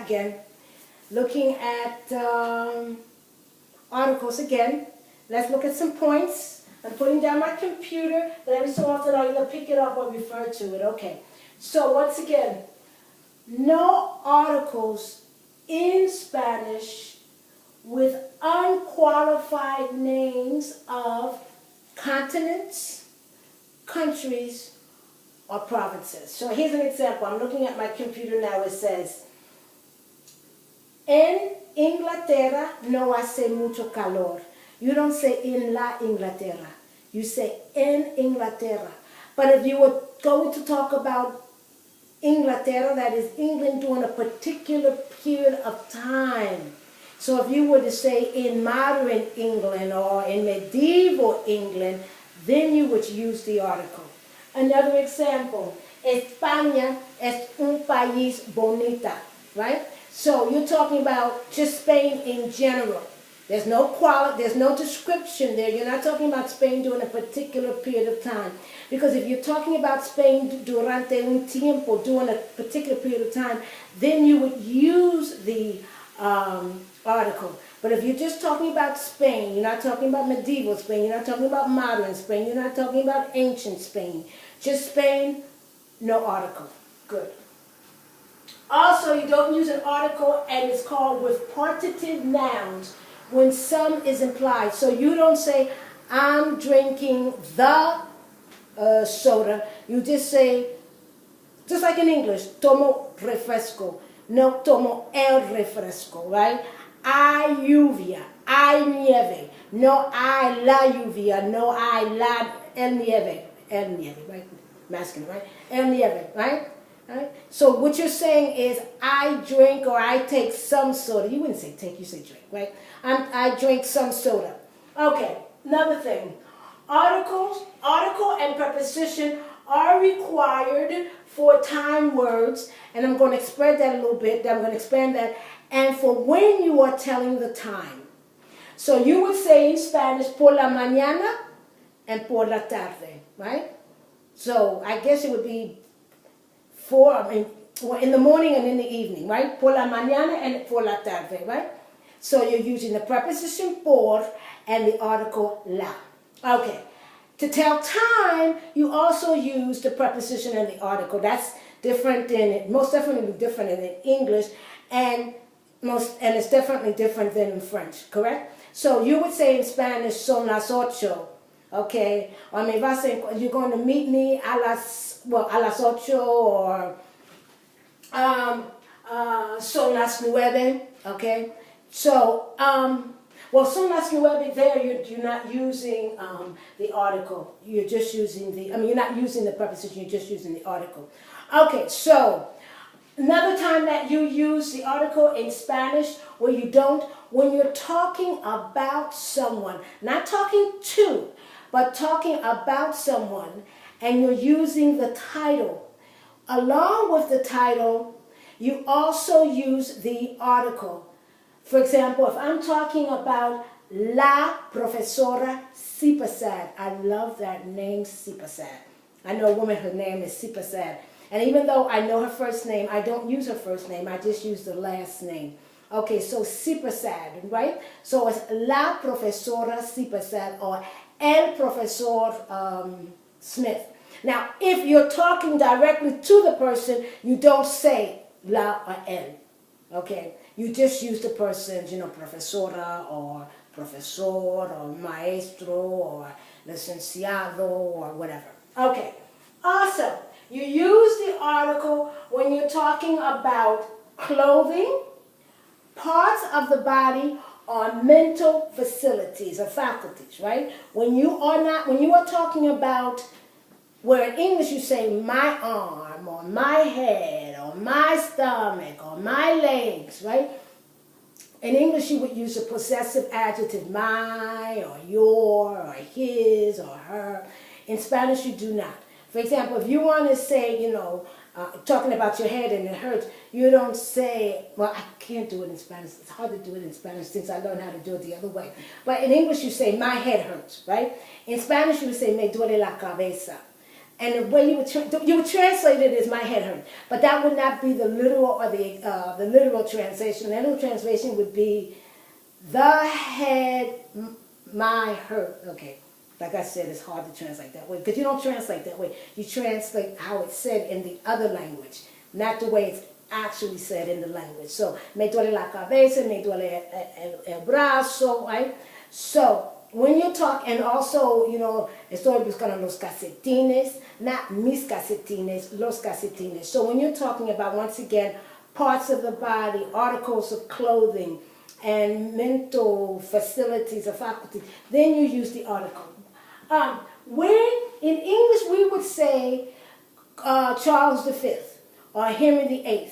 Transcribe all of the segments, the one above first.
back again. Looking at articles again. Let's look at some points. I'm putting down my computer, but every so often I'll either pick it up or refer to it. Okay. So once again, no articles in Spanish with unqualified names of continents, countries, or provinces. So here's an example. I'm looking at my computer now. It says, En Inglaterra no hace mucho calor. You don't say en la Inglaterra. You say en Inglaterra. But if you were going to talk about Inglaterra, that is England during a particular period of time. So if you were to say in modern England or in medieval England, then you would use the article. Another example, España es un país bonita, right? So you're talking about just Spain in general. There's no quality, there's no description there. You're not talking about Spain during a particular period of time. Because if you're talking about Spain durante un tiempo, during a particular period of time, then you would use the article. But if you're just talking about Spain, you're not talking about medieval Spain, you're not talking about modern Spain, you're not talking about ancient Spain. Just Spain, no article. Good. Also, you don't use an article, and it's called with partitive nouns when some is implied. So you don't say, I'm drinking the soda. You just say, just like in English, tomo refresco. No tomo el refresco, right? Hay lluvia, hay nieve. No hay la lluvia, no hay la el nieve. El nieve, right? Masculine, right? El nieve, right? Right? So what you're saying is, I drink or I take some soda. You wouldn't say take, you say drink, right? I drink some soda. Okay, another thing. Article and preposition are required for time words, and I'm going to spread that a little bit. I'm going to expand that. And for when you are telling the time. So you would say in Spanish, por la mañana and por la tarde, right? So I guess it would be in the morning and in the evening, right? Por la mañana and por la tarde, right? So you're using the preposition por and the article la. Okay. To tell time, you also use the preposition and the article. That's different most definitely different in English, and it's definitely different than in French, correct? So you would say in Spanish, son las ocho, okay? Or me vas a, you're going to meet me a las ocho, or son las nueve, okay? So, well, son las nueve there, you're not using the article. You're just using you're not using the preposition, you're just using the article. Okay, so another time that you use the article in Spanish where you don't, when you're talking about someone, not talking to, but talking about someone, and you're using the title. Along with the title, you also use the article. For example, if I'm talking about La Profesora Sipasad, I love that name, Sipasad. I know a woman, her name is Sipasad. And even though I know her first name, I don't use her first name, I just use the last name. Okay, so Sipasad, right? So it's La Profesora Sipasad or El Profesor Smith. Now, if you're talking directly to the person, you don't say La or El, okay? You just use the person's, profesora or profesor or maestro or licenciado or whatever. Okay. Also, you use the article when you're talking about clothing, parts of the body, or mental facilities or faculties, right? When you are talking about, where in English you say my arm or my head or my stomach or my legs, right? In English you would use a possessive adjective, my or your or his or her. In Spanish you do not. For example, if you want to say, talking about your head and it hurts, you don't say, well, I can't do it in Spanish. It's hard to do it in Spanish since I learned how to do it the other way. But in English you say, my head hurts, right? In Spanish you would say, me duele la cabeza. And the way you would translate it is my head hurt, but that would not be the literal or the literal translation. The literal translation would be the head my hurt. Okay, like I said, it's hard to translate that way because you don't translate that way. You translate how it's said in the other language, not the way it's actually said in the language. So me duele la cabeza, me duele el brazo, right? So when you talk, and also, you know, estoy buscando los calcetines, not mis calcetines, los calcetines. So when you're talking about, once again, parts of the body, articles of clothing, and mental facilities or faculties, then you use the article. When in English we would say Charles V or Henry VIII.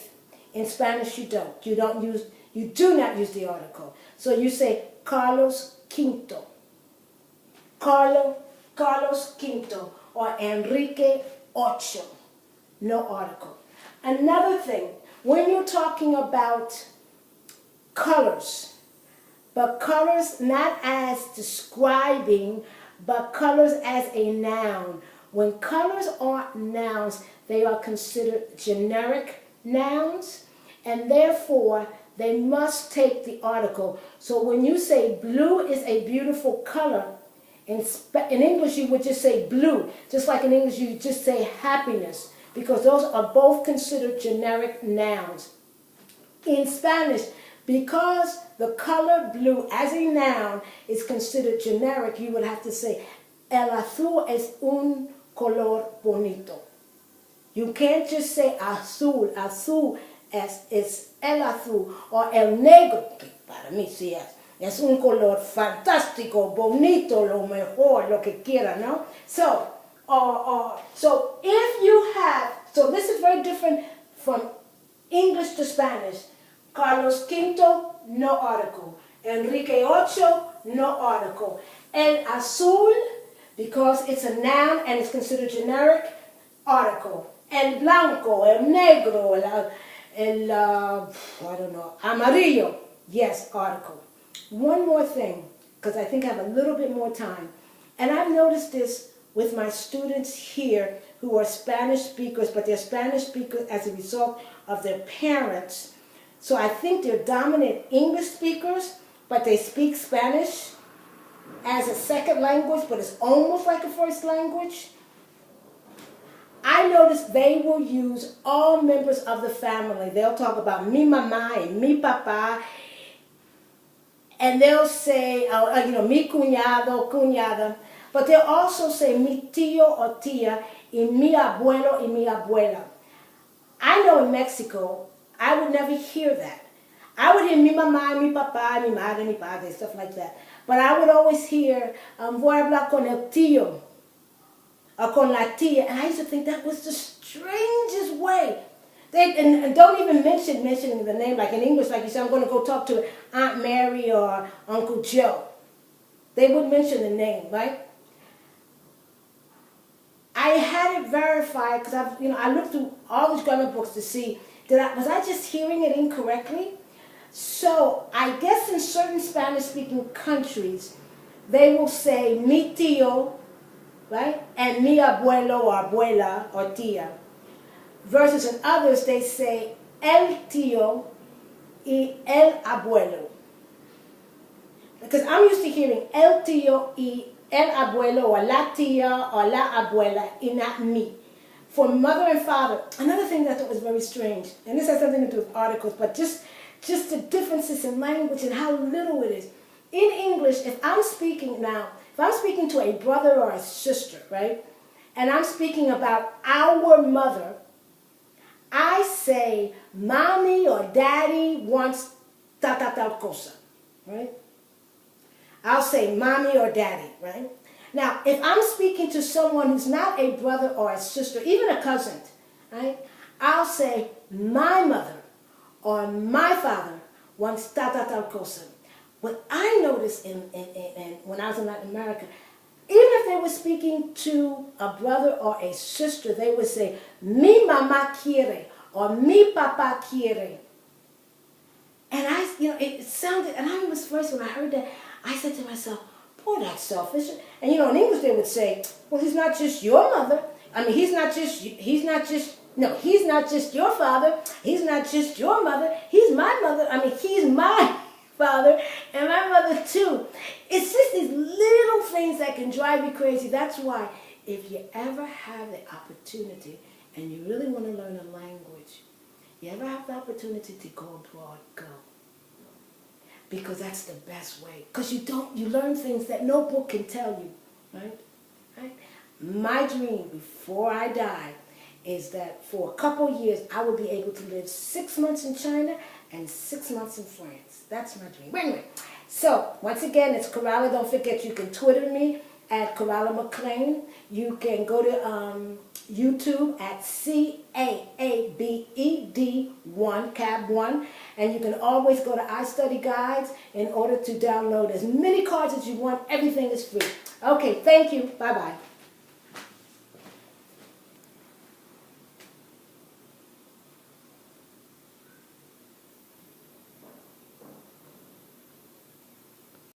In Spanish you don't. You do not use the article. So you say Carlos Quinto. Carlos Quinto or Enrique Ocho. No article. Another thing, when you're talking about colors, but colors not as describing, but colors as a noun. When colors aren't nouns, they are considered generic nouns, and therefore they must take the article. So when you say blue is a beautiful color, in English you would just say blue, just like in English you just say happiness, because those are both considered generic nouns. In Spanish, because the color blue as a noun is considered generic, you would have to say, el azul es un color bonito. You can't just say azul. Azul es el azul, or el negro, que para mí sí es un color fantástico, bonito, lo mejor, lo que quiera, no? So, so if you have, so this is very different from English to Spanish. Carlos Quinto, no article. Enrique Ocho, no article. El azul, because it's a noun and it's considered generic, article. El blanco, el negro, I don't know, amarillo, yes, article. One more thing, because I think I have a little bit more time. And I've noticed this with my students here who are Spanish speakers, but they're Spanish speakers as a result of their parents. So I think they're dominant English speakers, but they speak Spanish as a second language, but it's almost like a first language. I noticed they will use all members of the family. They'll talk about mi mamá and mi papá, and they'll say, mi cuñado, cuñada, but they'll also say mi tío or tía, y mi abuelo y mi abuela. I know in Mexico, I would never hear that. I would hear mi mamá, mi papá, mi madre, mi padre, stuff like that. But I would always hear, voy a hablar con el tío, or con la tía. And I used to think that was the strangest way. And don't even mentioning the name, like in English, like you say, I'm going to go talk to Aunt Mary or Uncle Joe. They would mention the name, right? I had it verified because I looked through all these grammar books to see, was I just hearing it incorrectly? So I guess in certain Spanish-speaking countries, they will say mi tío, right, and mi abuelo or abuela or tía, versus in others they say el tío y el abuelo. Because I'm used to hearing el tío y el abuelo or la tía or la abuela y not me. For mother and father, another thing that I thought was very strange, and this has something to do with articles, but just the differences in language and how little it is. In English, if I'm speaking to a brother or a sister, right, and I'm speaking about our mother, I say, mommy or daddy wants tal cosa, right? I'll say mommy or daddy, right? Now, if I'm speaking to someone who's not a brother or a sister, even a cousin, right, I'll say my mother or my father wants tal cosa. What I noticed when I was in Latin America, even if they were speaking to a brother or a sister, they would say, mi mamá quiere, or mi papá quiere. And it sounded, and I was first, when I heard that, I said to myself, boy, that's selfish. And in English they would say, well, he's not just your mother, I mean, he's not just your father. He's not just your mother. He's my mother. I mean, he's my father and my mother too. It's just these little things that can drive you crazy. That's why if you ever have the opportunity and you really want to learn a language, you ever have the opportunity to go abroad, go. Because that's the best way. Because you learn things that no book can tell you, right? Right? My dream before I die is that for a couple years I will be able to live 6 months in China and 6 months in France. That's my dream. Anyway, so once again, it's Coralla. Don't forget you can Twitter me at Coralla McLean. You can go to YouTube at CAABED1, CAB1, and you can always go to iStudy Guides in order to download as many cards as you want. Everything is free. Okay, thank you. Bye-bye.